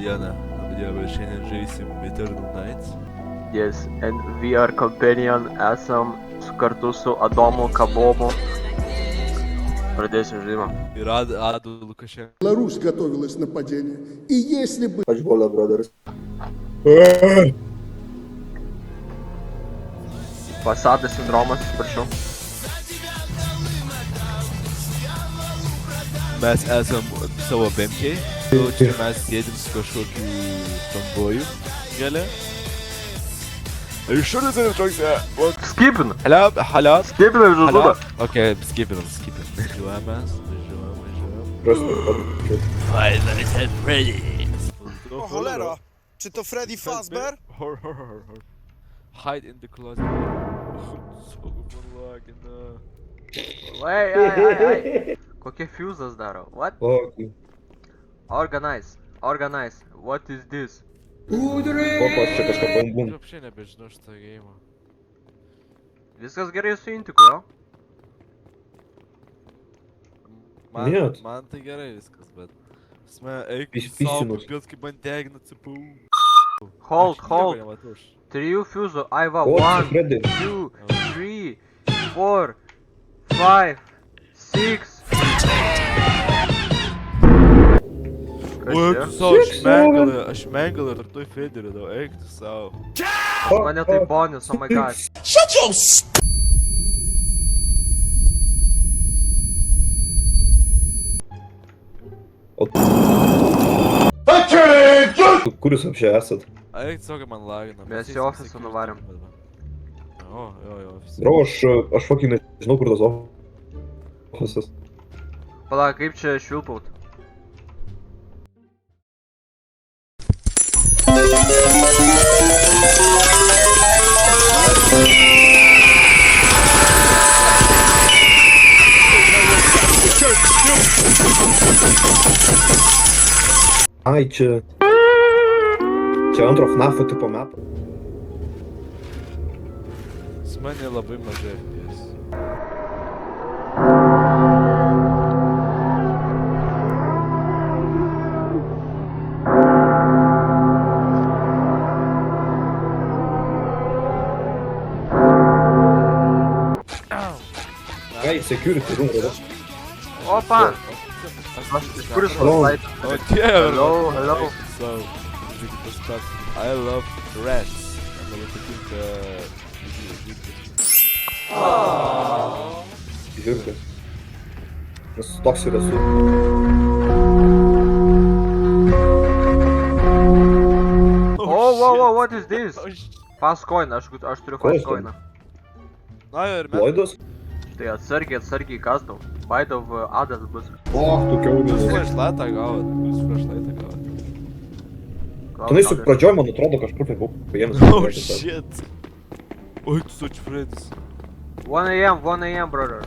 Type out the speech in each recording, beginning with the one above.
diena. Šiandien žaisim Eternal Nights. Yes, and we are companion, esam kartu su Adomu Kabomu. Pradėsim žaidimą. Ir Adu Lukašenko. Беларусь готовилась нападение. И если бы... Hachbola Brothers. Fasadas sindromas, prašau. Mes esam savo bemkiai. Čia mes sėdim su kažkokiu tamboju. Gale. Iššūdė turim trauksę. Skipin! Halio. Skipinam žaidimą. Ok, skipinam. Važiuojam. Prosto. Five Nights at Freddy's. O cholera! Czy to Freddy Fazbear? Hide in the closet. Co lagina. Ai. Kokie fuzas daro? What? Okay. Organize. What is this? Opa, aš čia kažką bambum. Apšiai nebežinau šitą geimą. Viskas gerai su Intiku, jo? Man tai gerai viskas, bet... Eik Pisinus. pils kaip man degina CPU. Hold. Nematau aš. 3 fuzų, Aiva, O, čia 1, Freddy. 2, 3, 4, 5, 6. Oi, tu savo, aš mengalą ir tu Federį, eik tu savo. Mane tai bonus, oh my god. Kur jūs apšiai esat? Eik tu, man lagina. Mes į ofisą nuvarėm. Jo, ofisą. Bro, aš fucking nežinau, kur tas ofisas. Pala, kaip čia švilpaut? Ai, čia... Čia antro FNAF tipo metų. Su mane labai mažai FPS. Ai, security room, yra. Opa! Kuris flashlight? O dieve! Hello. So, žiūrėkit tas pats. I love rats. Man labai patinka... Žiūrėkit. Nes toks ir esu. Oh, what is this? Fast coin, aš turiu fast coiną. Na ir mes... Lloydas? Tai atsargiai kasdau. Bite of adas bus. O, tu kiaulė. Flashlightą gavot. Tenai su pradžioj, man atrodo, kažkur tai buvau paėmęs. Oh shit. Oi, tu such friends. 1 AM, brother.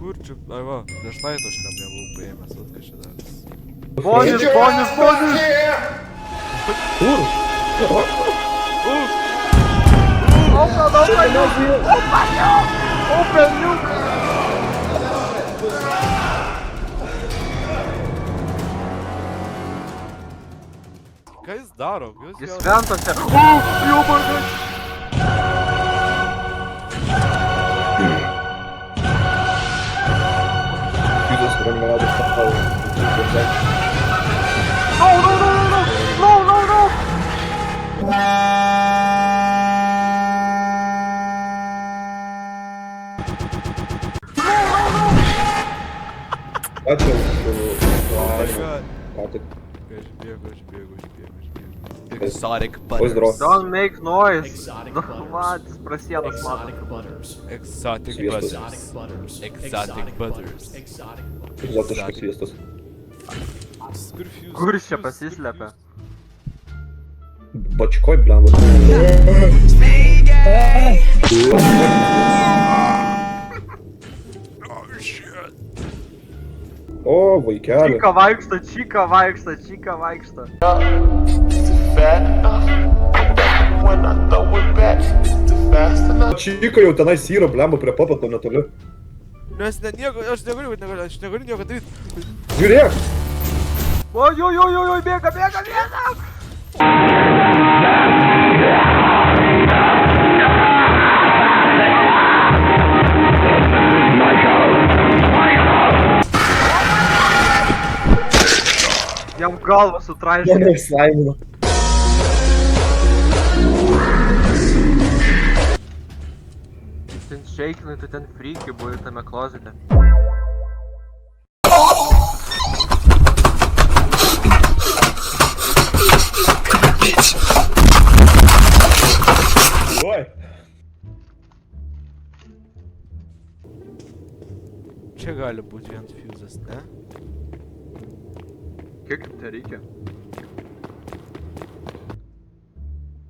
Kur čia? Ai va, flashlightą aš nebuvau paėmęs, vat kas čia daras. Bonus! Kur? Open nuke! Ką jis daro? Jis ventose. Jau bardas! Fizas, kuriam neradęs tą No! Ačiū. Aš bėgu. Exotic Pozdro. butters. Don't make noise! Exotic Nu, butters. va, jis prasiedas mato. Exotic butters. Exotic Sviestas. butters. Butters. Exotic butters. Exotic butters. Egzotiškas sviestas. Kur jis čia pasislepia? Bačkoj, blemba. O, vaikeli. Čika vaikšto. Čika jau tenais yra, blemba, prie papato netoli. Nes ne nieko, aš negaliu nieko daryti. Žiūrėk! Oi, bėga, bėga, bėga! Jam galvą sutraiškė. Mane išslaimino. Ten šeikinai, tu ten freaky buvai tame klozete. Oi. Čia gali būti vienas fuzas, ne? Kiek jums tai reikia?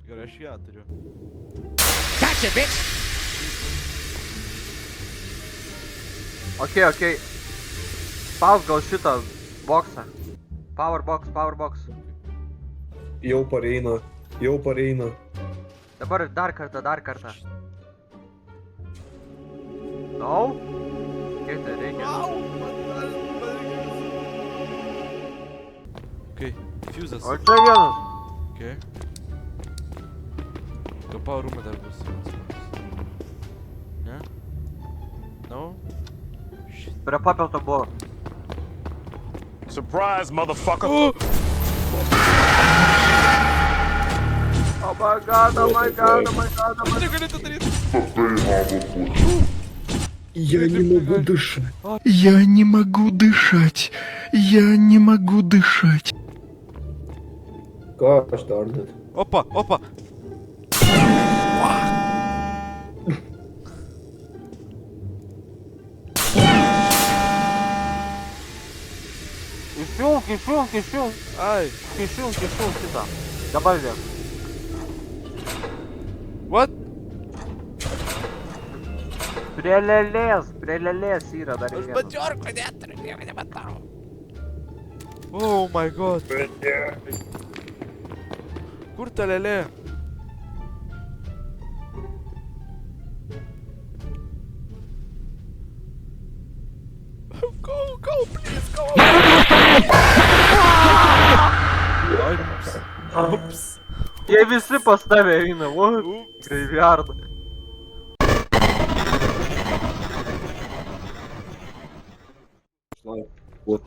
Gerai, aš ją turiu. Okei. Spaus gal šitą boksą. Power box. Jau pareina. Dabar dar kartą. No? Kiek tai reikia? Okei, fuzas. O čia vienas. Okei. Gal power room'e dar bus. Ne? No? Shit. Prie papelto buvo. Surprise, motherfucker! Oh my god. Negali to daryti. Я не могу дышать. Я не могу дышать. Я не могу дышать. Gosh darn it. Opa! Кишун. Ай! Кишун сюда. Добавь вверх. What? Prelelės yra dar Aš vienas. bačiorko neturiu, nieko nematau. Oh my god. Kur ta lėlė? Go, please, go! Ups. Jie visi pas tave eina, what? Ups. Graveyard. Вот.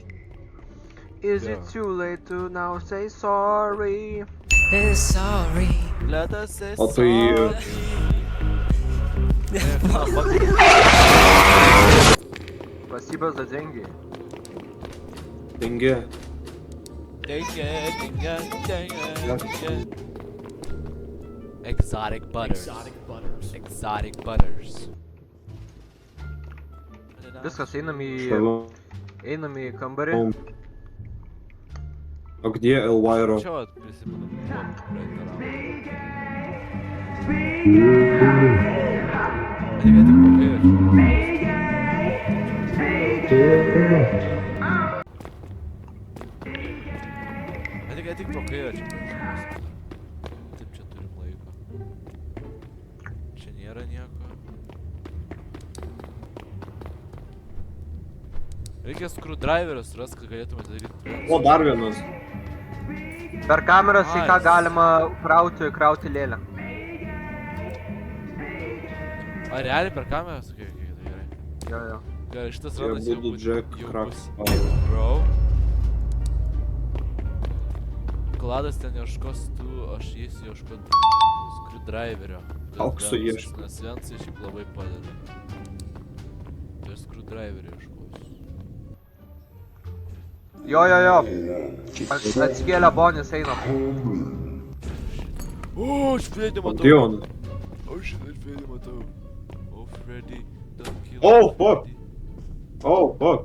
Is Yeah. it too late to now say sorry? Sorry. Let us say А ты... Спасибо за деньги. Деньги. Exotic butters. Viskas, einam Что? į kambarį. А где Элвайро? Čia vat prisimenu. Tik po kairę čia. Taip, čia turim laiko. Čia nėra nieko. Reikia screwdriverio surast, kad galėtume daryti. O, dar vienas. Per kameras į ką Nice. galima krauti lėlę. A realiai per kamerą? Sakai, tai gerai. Jo. Gerai, šitas Я ranas jau буду bus. Джек Jau Кракс. bus. Bro. Kladas ten ieškos tų, aš eisiu ieškot screwdriverio. Aukso ieško. Nes vienas iš šiaip labai padeda. Tai aš screwdriverio ieškosiu. Jo. Atsikėlė Bonis, einam. O, aš Freddy А matau. где он? O, šitą aš Freddy matau. O, Freddy, don't kill Oh, me, fuck. Freddy. О, fuck.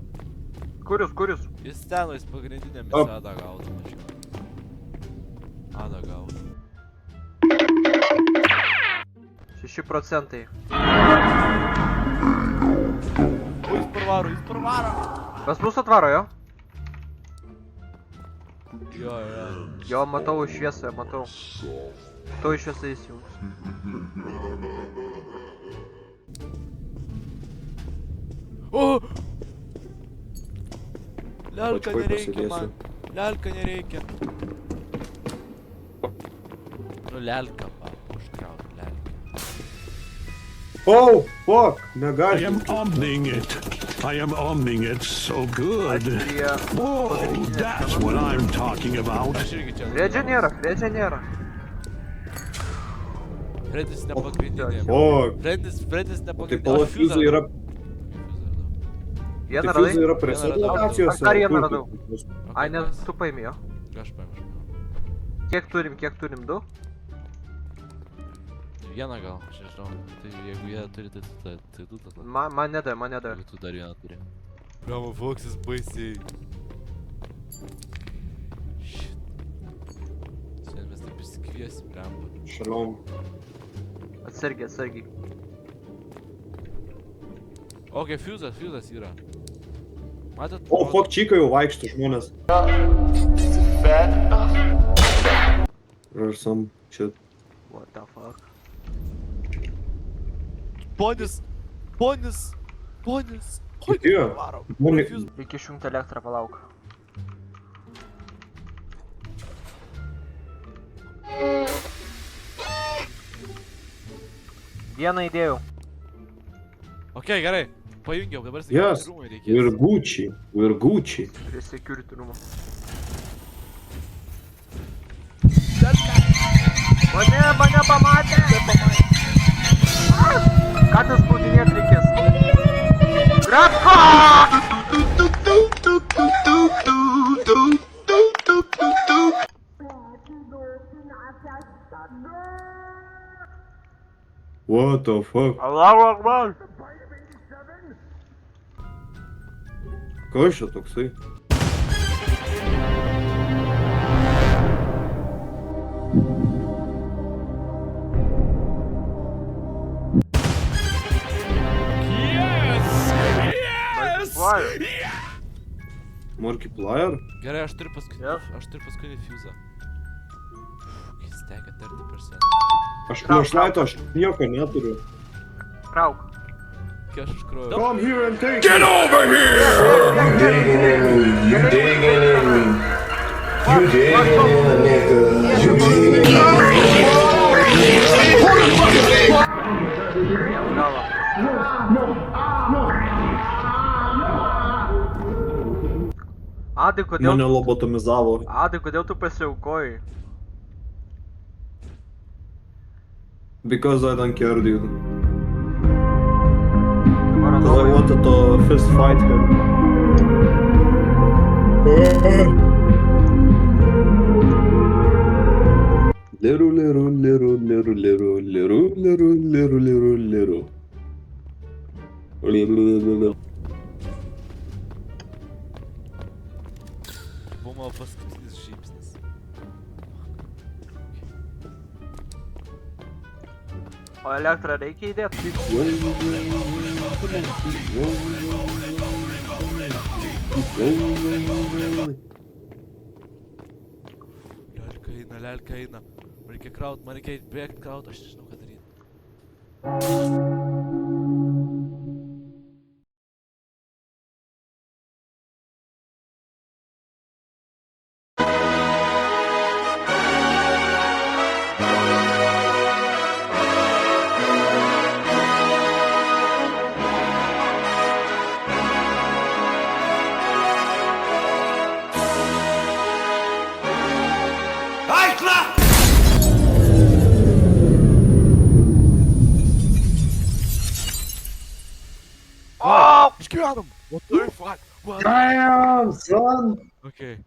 Kurius? Jis ten, jis pagrindinėmis Op. Adą gaudo, mačiau. Adą gaudo. 6%. O, jis parvaro. Pas mus atvaro, jo? Jo. Jo, matau šviesą, matau. Tu šviesą įsijungs. O! Lelka, Oi, nereikia pasidėsiu. man. Lelka nereikia. Nu, lelka, užkraut, lelka. Oh, fuck, I negali. am omning it. I am omning it so good. Prie... Oh, that's what I'm talking about. Aš irgi čia. Redžio nėra. Fredis ne pagrindinė. Fuck. Fredis ne Tai pagrindinė. pala fuzai yra... Vieną Tai radai? fuzai yra prie savo Vieną radau. lokacijos. Ar vieną radau? Ai, nes tu paimi jo. Aš paėmiau. Kiek turim? 2? Vieną gal, aš nežinau. Tai jeigu jie turi, tai du tada. Man nedavė. Jeigu tu dar vieną turi. Bravo, Foxis baisiai. Shit. Šiandien mes taip išsikviesim, bravo. Šalom. Atsargiai. Ok, fuzas yra. Matot? O, fuck, čika jau vaikšto žmonės. Or some shit. What the fuck? Ponis! Atėjo. Mumi... Reikia išjungti elektrą, palauk. Vieną įdėjau. Ok, gerai. Pajungiau, dabar Yes, rūmai we're reikės. Gucci. Prie security rūmų. Mane pamatė! Ką tas spaudinėt reikės? Grabko! What the fuck? Allahu Akbar! Kas čia toksai? Markiplier? Gerai, aš turiu paskutinį fuzą. Jis teka 30%. Aš flashlight, aš nieko neturiu. Trauk. Kai aš užkroju. Come here and take Get over here! Adai, Mane lobotomizavo. kodėl tu pasiaukojai? Because I don't care, dude. Dabar Because I wanted to fist fight him. Liru, liru, liru, liru, liru, liru, liru, liru, liru, liru. Liru. Buvo mano paskutinis žybsnis. O elektrą reikia įdėti? Lelka eina. Man reikia kraut, man reikia bėgt kraut, aš nežinau ką daryti. Išgyvenom! What the fuck? What? Damn, son! Okay.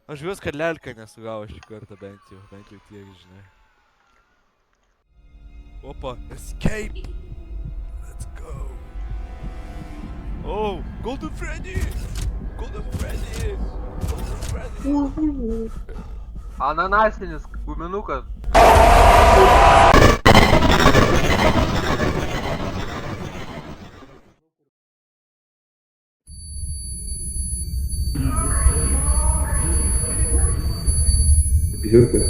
Aš vis, kad lelka nesugavo šį kartą bent jau tiek, žinai. Opa, escape! Let's go! Oh, Golden Freddy! Golden Freddy! Golden Freddy! Ananasinis guminukas. Žiūrėk.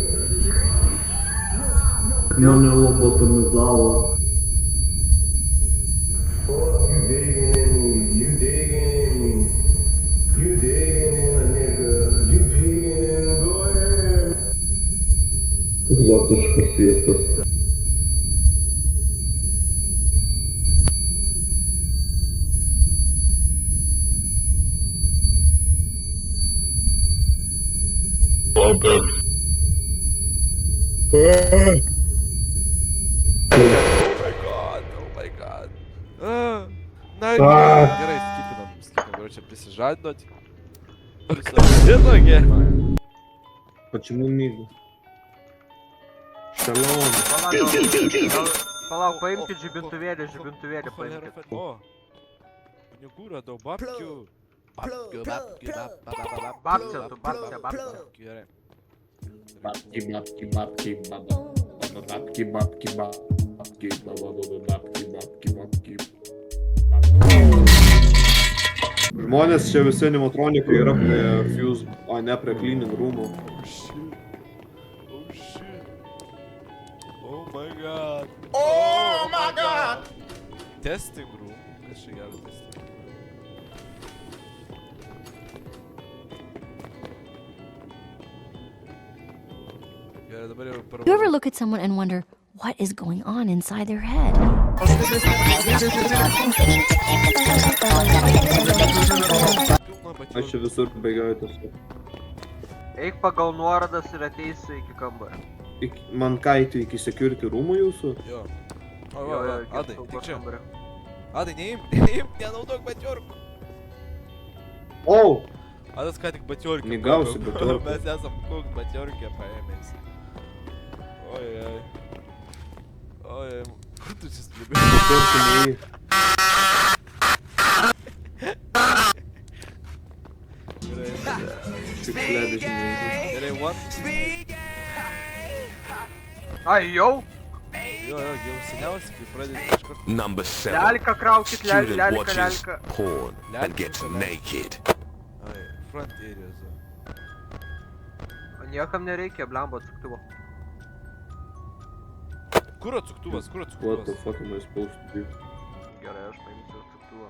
Mane lobotomizavo. You digging in me. You digging in a nigga. Savotiškas sviestas. Oh my god. Na, gerai, skipinam, короче, prisižadinot. Savo tokia. Почему мигу? Шалом. Palauk, paimkit žibintuvėlį, paimkit. O, pinigų radau, babkių. Babkių. Babcia. Gerai. Бабки, бабки, бабки, баба. Бабки, бабки, бабки, баба, бабки, бабки, бабки. Žmonės čia visi animatronikai yra prie Fuse, o ne prie cleaning roomų. Oh shit. Oh shit. Oh my god. Oh my god! Testing room. Kas čia gero testing? Gerai, dabar jau Do you ever look at someone and wonder what is going on inside their head? Aš čia visur bėgioju tiesiog. Eik pagal nuorodas ir ateisi iki kambario. Man ką eiti iki security rūmų jūsų? Jo. O, Jo, va, iki Adai, saugos tik čia. kambario. Adai, neimk, nenaudok batiorkų. O! Adas ką tik batiorkį. Negausi batiorkų. Mes esam koks batiorkį paėmės. Ojej. Ojej. Kur tu čia spligai? Tarkime į... Šiukšlė dažnai. Gerai, one. Ai, jau? Jo, jau seniausiai, kai pradedi kažkur. Number 7. Lelka kraukit, Student lelka, watches lelka. porn and gets naked. Ai, front area zone. O niekam nereikia blembo atsuktuvo. Kur atsuktuvas, kur What the atsuktuvas? fuck am I supposed to do? Gerai, aš paimsiu atsuktuvo.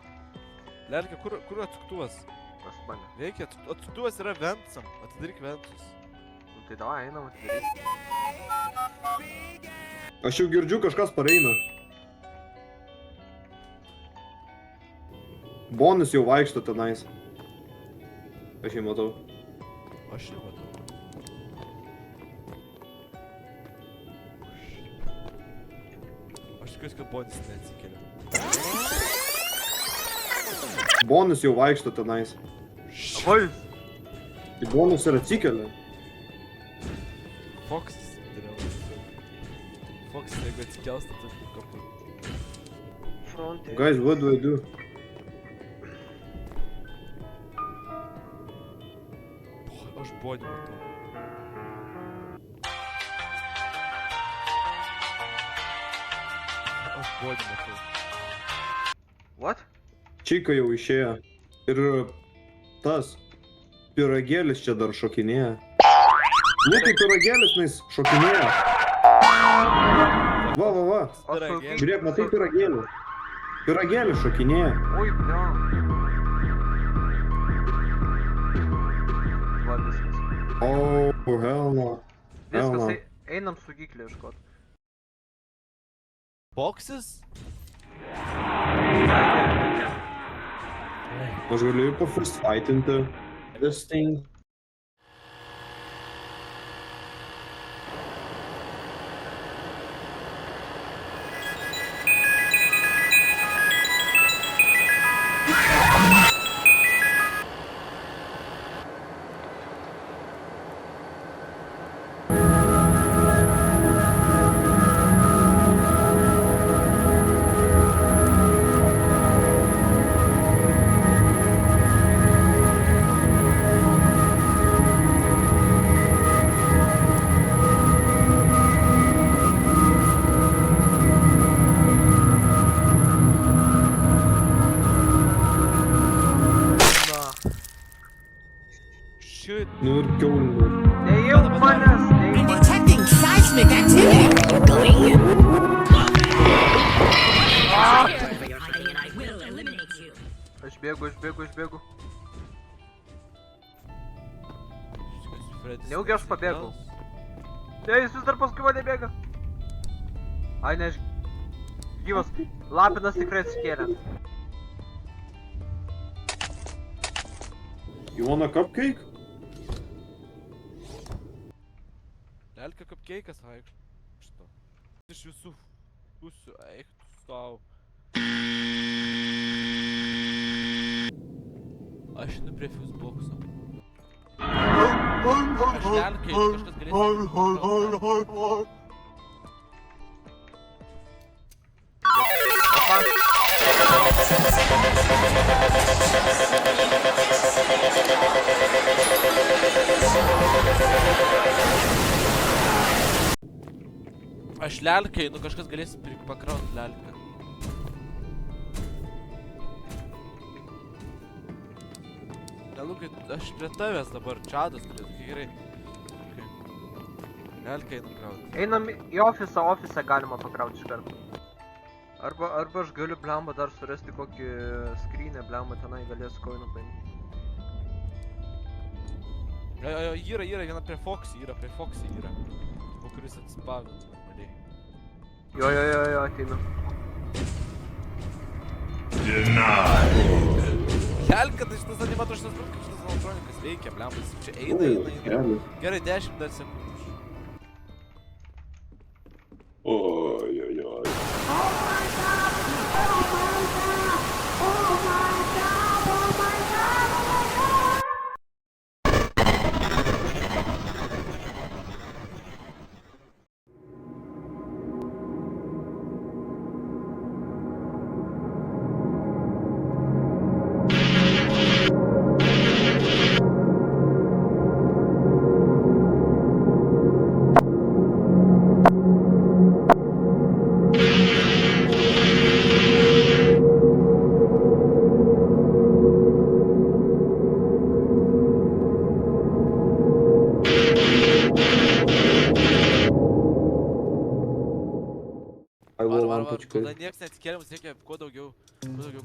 Lelka, kur atsuktuvas? Pas mane. Veikia, atsuktuvas yra ventsam. Atidaryk ventus. Nu tai davai, einam atidaryt. Aš jau girdžiu, kažkas pareina. Bonis jau vaikšto tenais. Aš jį matau. Aš nematau. Aš tikiuosi, kad Bonis neatsikėlė. Bonis jau vaikšto tenais. Oi, Tai Bonis ir atsikelia. Foxas, dariau. Foxas, jeigu atsikels, tai taip kapu. frontė. Guys, what do I do? Aš Bonį matau. Aš Bonį matau. What? Čika jau išėjo. Ir tas piragėlis čia dar šokinėja. Lukai, piragėlis nais šokinėja. Va, va, va. O saugiai. Žiūrėk, matai piragėlį. Piragėlis šokinėja. Oi, bля. Va, viskas. Oh, hell no. Hell no. Viskas, einam saugiklį ieškot. Foxas? Aš galiu jį pafirstfightinti. This thing. Shit. Nu ir kiaulinu. Neimk manęs, neimk manęs. Detecting seismic activity. Going. Aš bėgu. Fredis Nejaugi aš pabėgau? Ne, jis vis dar paskui mane bėga. Ai, ne, aš gyvas. Lapinas tikrai atsikėlė. You want a cupcake? Лялька капкейkas vaikšto. Iš visų pusių, eik tu stau. Aš einu prie fuseboxo. Aš lelkai, kažkas galės... Aš lelkai, nu kažkas galės pakraut lelką. Lelkai, aš prie tavęs dabar, čadas turėtų, gerai. Lelkai einu kraut. Einam į ofisą galima pakrauti iš karto. Arba aš galiu blemba dar surasti kokį skrynę, blemba tenai galės koinų paimti. Yra, viena prie Foxy yra. O kuris atspaudė normaliai. Jo, ateinu. Lelka, tai šitas animatorius, šitas elektronikas veikia, blemba, jis čia eina. Gerai, 10 dar sekundžių. Oi. Tada nieks neatsikėlė, mums reikia kuo daugiau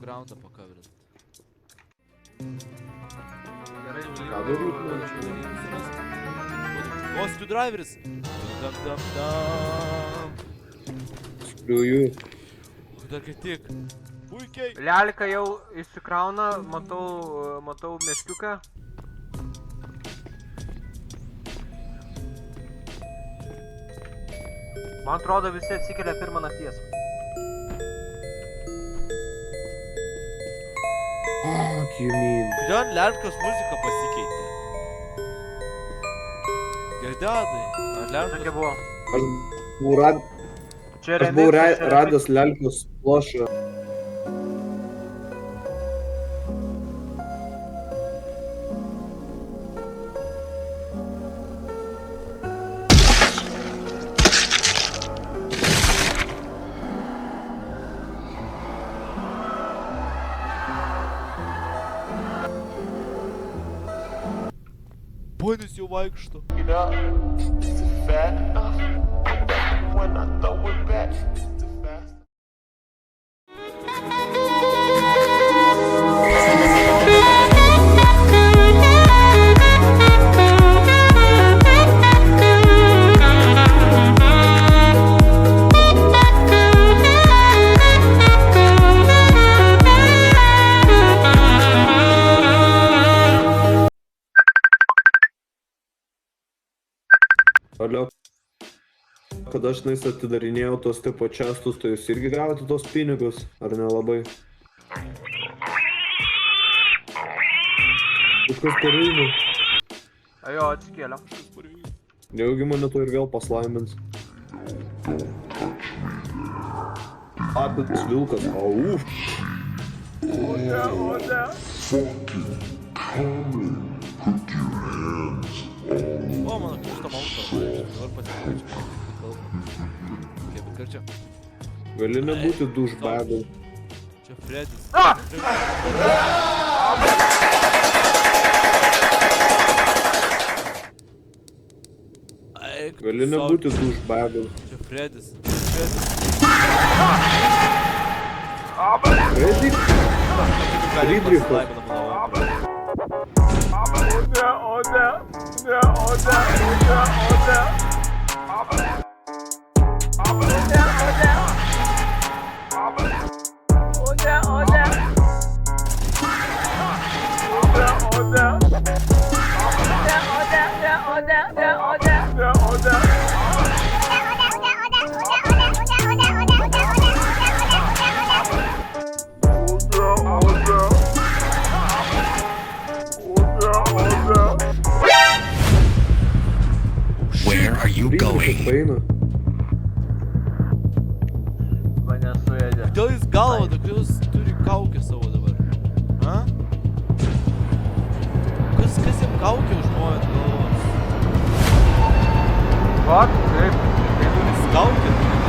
groundą pakaverint. Ką daryt? O, screwdriveris! Dam. Screw you. Dar kaip tik. Puikiai! Lelka jau įsikrauna, matau meškiuką. Man atrodo visi atsikelia pirmą nakties. Fuck you mean. Kodėl lelkos muzika pasikeitė? Girdėdai? Ar lelkos... Tokia buvo. Aš buvau radęs lelkos plošą. Ponis jau vaikšto. Toliau, kada aš nais atidarinėjau tos tipo čestus, tai jūs irgi gavote tos pinigus, ar nelabai? Viskas pareina. Ajo, atsikėlė. Nejaugi mane to ir vėl paslaimins. Apits vilkas, au. Ode. O, mano krikšto mauto, dabar pasikalčiu. Kaip karčia. Gali nebūti douchebagų. Čia Fredis. Gali nebūti douchebagų. Čia Fredis. Freddy? Friedrichas. paeina. Mane suėdė. Kodėl jis galva, kodėl jis turi kaukę savo dabar? Ha? Kas jam kaukę užmojo ant galvos? What? Kaip? Jis kaukę turi